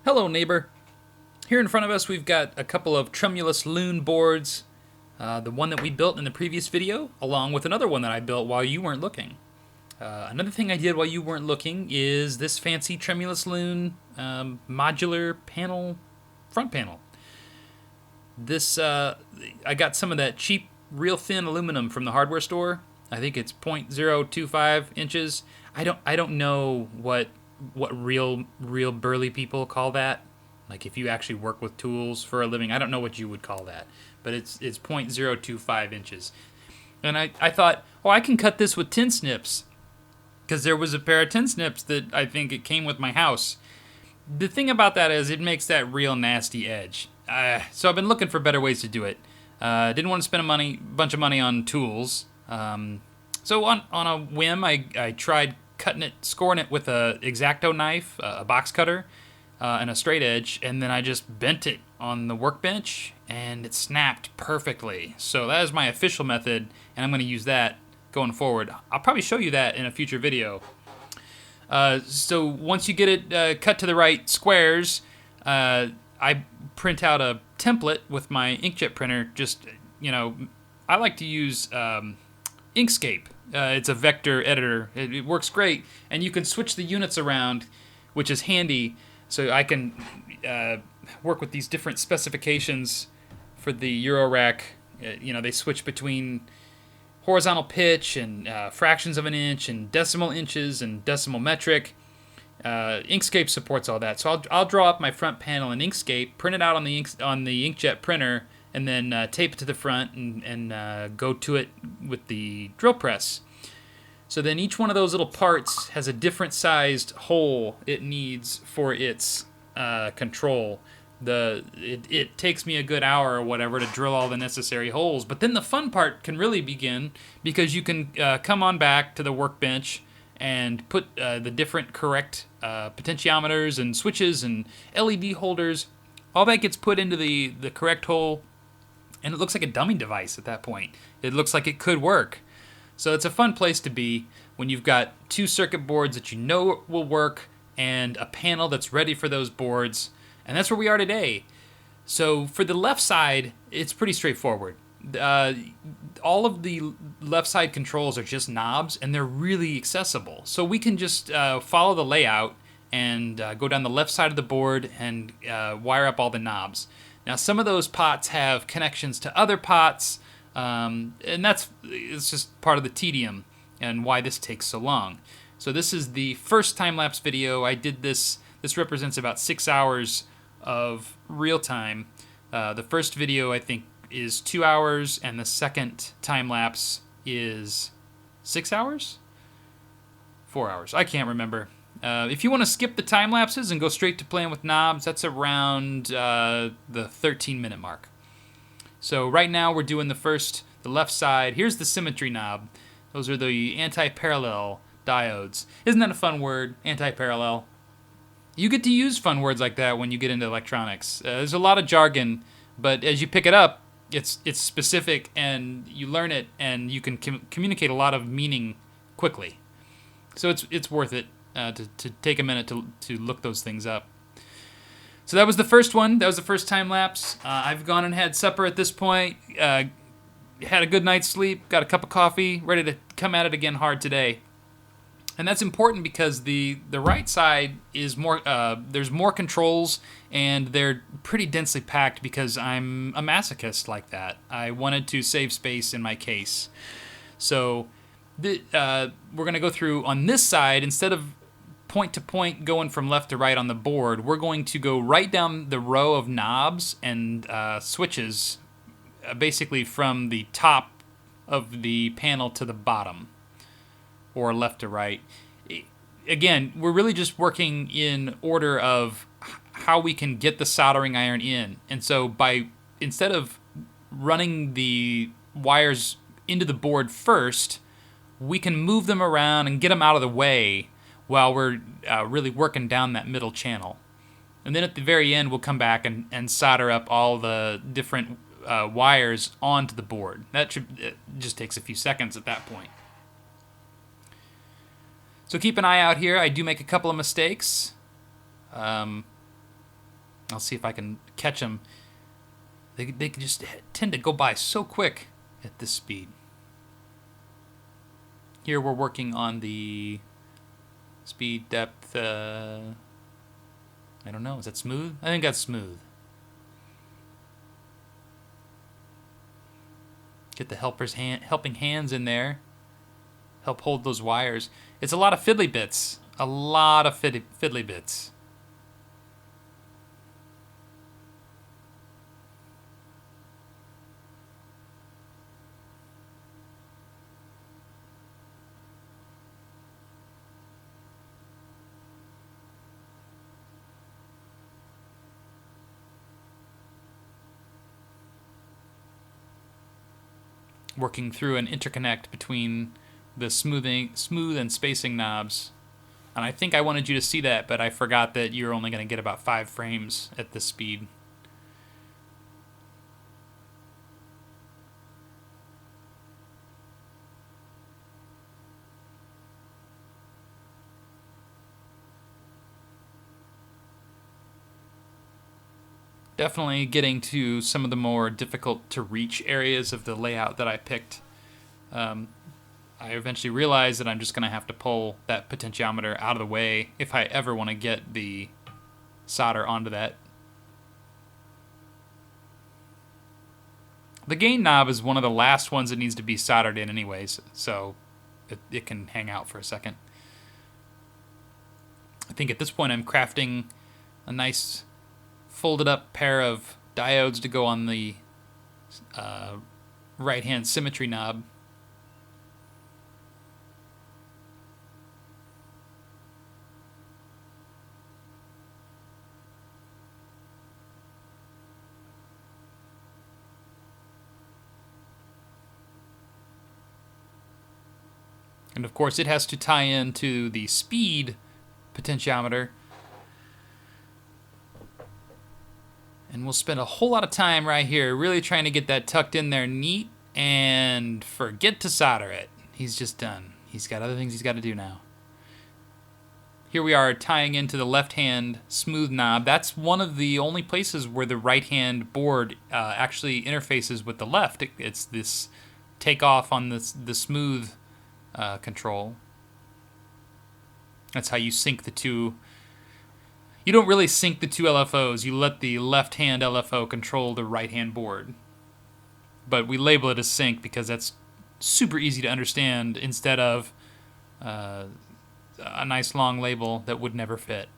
Hello, neighbor. Here in front of us, we've got a couple of Tremulus loon boards. The one that we built in the previous video, along with another one that I built while you weren't looking. Another thing I did while you weren't looking is this fancy Tremulus loon modular panel, front panel. This I got some of that cheap, real thin aluminum from the hardware store. I think it's 0.025 inches. I don't know what real burly people call that. Like if you actually work with tools for a living, I don't know what you would call that. But it's 0.025 inches. And I thought, oh, I can cut this with tin snips. Because there was a pair of tin snips that I think it came with my house. The thing about that is it makes that real nasty edge. So I've been looking for better ways to do it. Didn't want to spend a bunch of money on tools. So on a whim, I tried scoring it with a X-Acto knife, a box cutter, and a straight edge, and then I just bent it on the workbench, and it snapped perfectly. So that is my official method, and I'm going to use that going forward. I'll probably show you that in a future video. So once you get it cut to the right squares, I print out a template with my inkjet printer. I like to use Inkscape. It's a vector editor. It works great, and you can switch the units around, which is handy. So I can work with these different specifications for the Eurorack. They switch between horizontal pitch and fractions of an inch and decimal inches and decimal metric. Inkscape supports all that. So I'll draw up my front panel in Inkscape, print it out on the inkjet printer, and then tape it to the front and go to it with the drill press. So then each one of those little parts has a different sized hole it needs for its control. It takes me a good hour or whatever to drill all the necessary holes. But then the fun part can really begin, because you can come on back to the workbench and put the different correct potentiometers and switches and LED holders. All that gets put into the correct hole, and it looks like a dummy device at that point. It looks like it could work. So it's a fun place to be when you've got two circuit boards that you know will work and a panel that's ready for those boards. And that's where we are today. So for the left side, it's pretty straightforward. All of the left side controls are just knobs, and they're really accessible. So we can just follow the layout and go down the left side of the board and wire up all the knobs. Now some of those pots have connections to other pots, and it's just part of the tedium and why this takes so long. So this is the first time-lapse video. I did this. This represents about 6 hours of real time. The first video, I think, is 2 hours, and the second time-lapse is 6 hours? 4 hours. I can't remember. If you want to skip the time-lapses and go straight to playing with knobs, that's around the 13-minute mark. So right now we're doing the left side. Here's the symmetry knob. Those are the anti-parallel diodes. Isn't that a fun word, anti-parallel? You get to use fun words like that when you get into electronics. There's a lot of jargon, but as you pick it up, it's specific, and you learn it, and you can communicate a lot of meaning quickly. So it's worth it to take a minute to look those things up. So that was the first one. That was the first time lapse. I've gone and had supper at this point. Had a good night's sleep. Got a cup of coffee. Ready to come at it again hard today. And that's important because the right side is more. There's more controls, and they're pretty densely packed because I'm a masochist like that. I wanted to save space in my case. So we're going to go through on this side. Instead of point to point going from left to right on the board, we're going to go right down the row of knobs and switches, basically from the top of the panel to the bottom, or left to right. Again, we're really just working in order of how we can get the soldering iron in. And so instead of running the wires into the board first, we can move them around and get them out of the way while we're really working down that middle channel. And then at the very end, we'll come back and solder up all the different wires onto the board. It just takes a few seconds at that point. So keep an eye out here. I do make a couple of mistakes. I'll see if I can catch them. They just tend to go by so quick at this speed. Here we're working on the speed depth. I don't know. Is that smooth? I think that's smooth. Get the helping hands in there. Help hold those wires. It's a lot of fiddly bits. A lot of fiddly bits. Working through an interconnect between the smooth and spacing knobs. And I think I wanted you to see that, but I forgot that you're only going to get about 5 frames at this speed. Definitely getting to some of the more difficult to reach areas of the layout that I picked. I eventually realized that I'm just going to have to pull that potentiometer out of the way if I ever want to get the solder onto that. The gain knob is one of the last ones that needs to be soldered in anyways, so it can hang out for a second. I think at this point I'm crafting a nice folded up pair of diodes to go on the right hand symmetry knob. And of course it has to tie into the speed potentiometer. And we'll spend a whole lot of time right here really trying to get that tucked in there neat and forget to solder it. He's just done. He's got other things he's got to do now. Here we are tying into the left-hand smooth knob. That's one of the only places where the right-hand board actually interfaces with the left. It's this takeoff on the smooth control. That's how you sync the two. You don't really sync the two LFOs. You let the left-hand LFO control the right-hand board. But we label it as sync because that's super easy to understand instead of a nice long label that would never fit.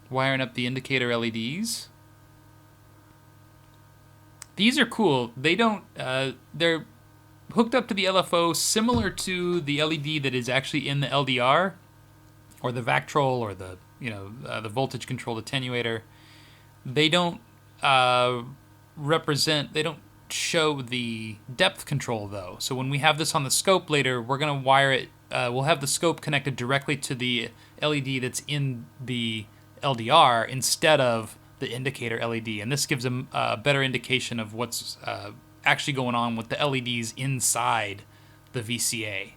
Wiring up the indicator LEDs. These are cool. They don't. They're hooked up to the LFO, similar to the LED that is actually in the LDR, or the Vactrol, or the the voltage controlled attenuator. They don't represent. They don't show the depth control though. So when we have this on the scope later, we're gonna wire it. We'll have the scope connected directly to the LED that's in the LDR instead of the indicator LED, and this gives them a better indication of what's actually going on with the LEDs inside the VCA.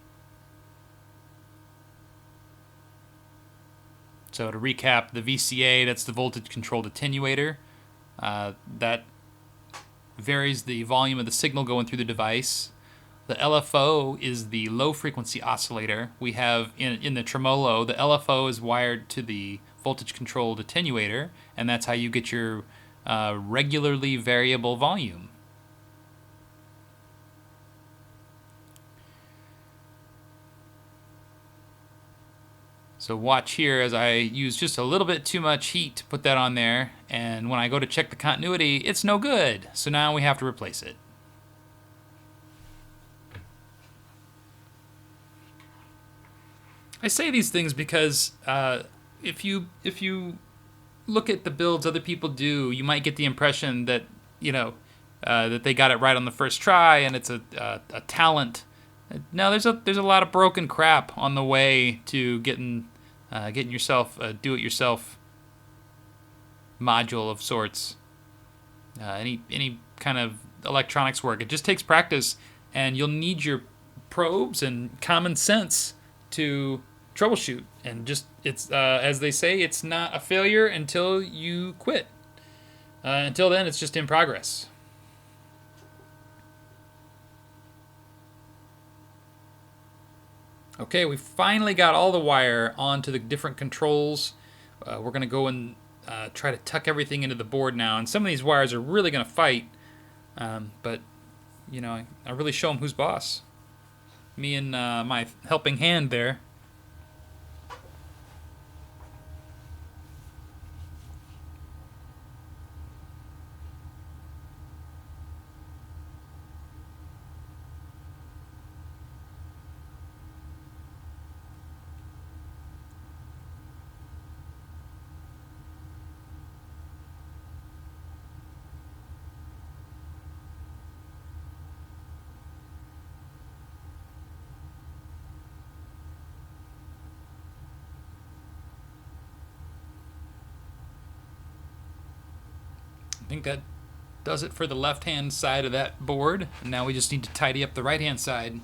So to recap, the VCA, that's the voltage controlled attenuator. That varies the volume of the signal going through the device. The LFO is the low frequency oscillator. We have in the tremolo, the LFO is wired to the voltage controlled attenuator, and that's how you get your regularly variable volume. So watch here as I use just a little bit too much heat to put that on there, and when I go to check the continuity, it's no good. So now we have to replace it. I say these things because if you look at the builds other people do, you might get the impression that that they got it right on the first try and it's a talent. No, there's a lot of broken crap on the way to getting yourself a do-it-yourself module of sorts. Any kind of electronics work. It just takes practice, and you'll need your probes and common sense to troubleshoot. And just, it's as they say, it's not a failure until you quit. Until then, it's just in progress. Okay, we finally got all the wire onto the different controls. We're going to go and try to tuck everything into the board now. And some of these wires are really going to fight. But, you know, I really show them who's boss. Me and my helping hand there. I think that does it for the left-hand side of that board. And now we just need to tidy up the right-hand side.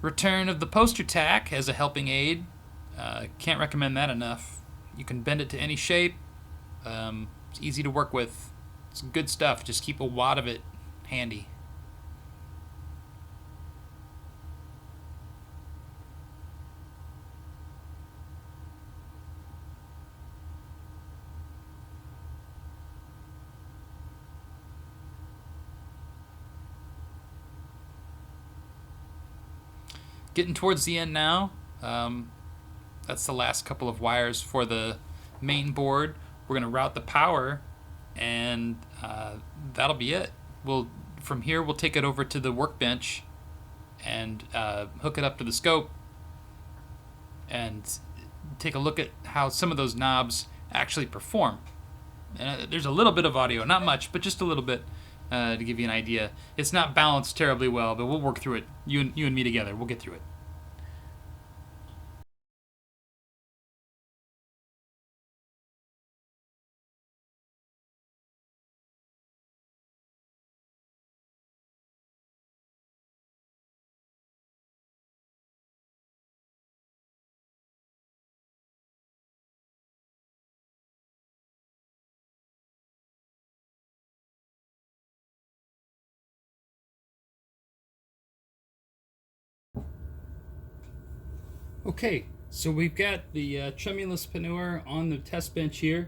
Return of the poster tack as a helping aid. Can't recommend that enough. You can bend it to any shape. It's easy to work with. It's good stuff. Just keep a wad of it handy. Getting towards the end now. That's the last couple of wires for the main board. We're going to route the power, and that'll be it. From here we'll take it over to the workbench and hook it up to the scope and take a look at how some of those knobs actually perform. And there's a little bit of audio, not much, but just a little bit to give you an idea. It's not balanced terribly well, but we'll work through it. You and me together, we'll get through it. Okay, so we've got the Tremulus Panneur on the test bench here.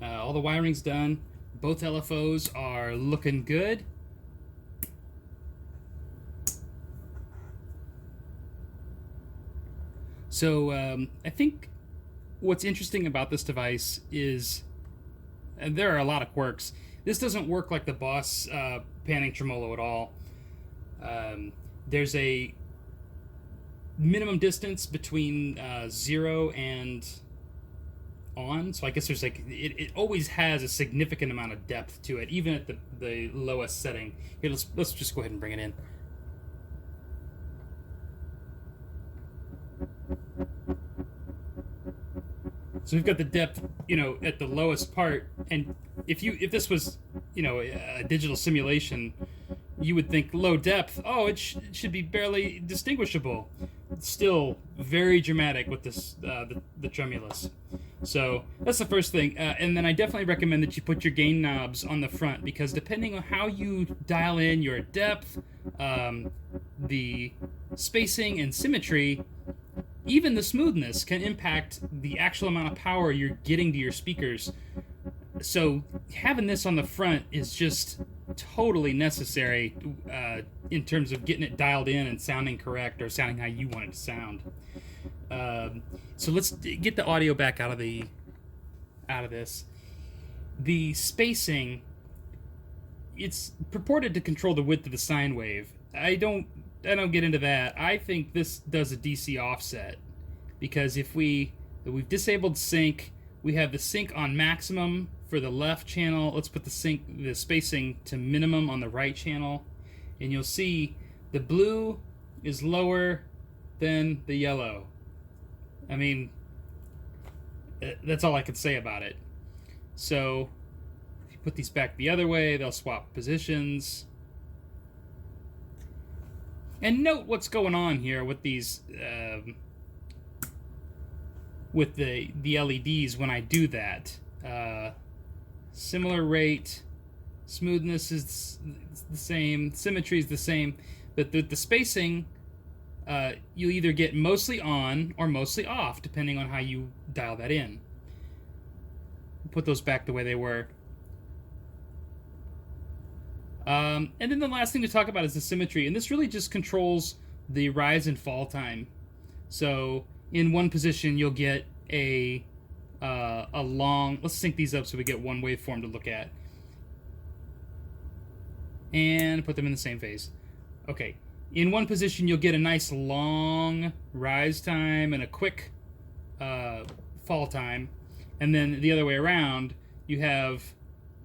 All the wiring's done. Both LFOs are looking good. So I think what's interesting about this device is, and there are a lot of quirks, this doesn't work like the Boss panning tremolo at all. There's a minimum distance between 0 and on, so I guess there's like it always has a significant amount of depth to it, even at the lowest setting. Here, let's just go ahead and bring it in. So we've got the depth, you know, at the lowest part, and if this was, you know, a digital simulation, you would think low depth. Oh, it should be barely distinguishable. Still very dramatic with this the Tremulus. So that's the first thing, and then I definitely recommend that you put your gain knobs on the front, because depending on how you dial in your depth, the spacing and symmetry, even the smoothness can impact the actual amount of power you're getting to your speakers. So having this on the front is just totally necessary in terms of getting it dialed in and sounding correct, or sounding how you want it to sound. So let's get the audio back out of this. The spacing, it's purported to control the width of the sine wave. I don't get into that. I think this does a DC offset, because if we've disabled sync, we have the sync on maximum for the left channel. Let's put the spacing to minimum on the right channel, and you'll see the blue is lower than the yellow. I mean, that's all I could say about it. So if you put these back the other way, they'll swap positions. And note what's going on here with these, with the LEDs when I do that. Similar rate, smoothness is the same, symmetry is the same, but the spacing, you'll either get mostly on or mostly off, depending on how you dial that in. Put those back the way they were. And then the last thing to talk about is the symmetry, and this really just controls the rise and fall time. So in one position you'll get a long, let's sync these up so we get one waveform to look at, and put them in the same phase. Okay, in one position you'll get a nice long rise time and a quick fall time, and then the other way around you have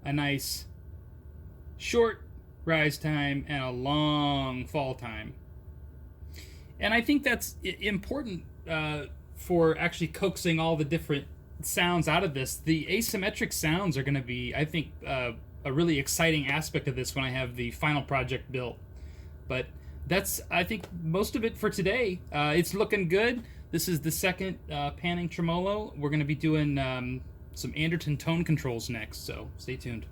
a nice short rise time and a long fall time. And I think that's important for actually coaxing all the different sounds out of this. The asymmetric sounds are going to be, I think, a really exciting aspect of this when I have the final project built. But that's, I think, most of it for today. It's looking good. This is the second panning tremolo. We're going to be doing some Anderton tone controls next, so stay tuned.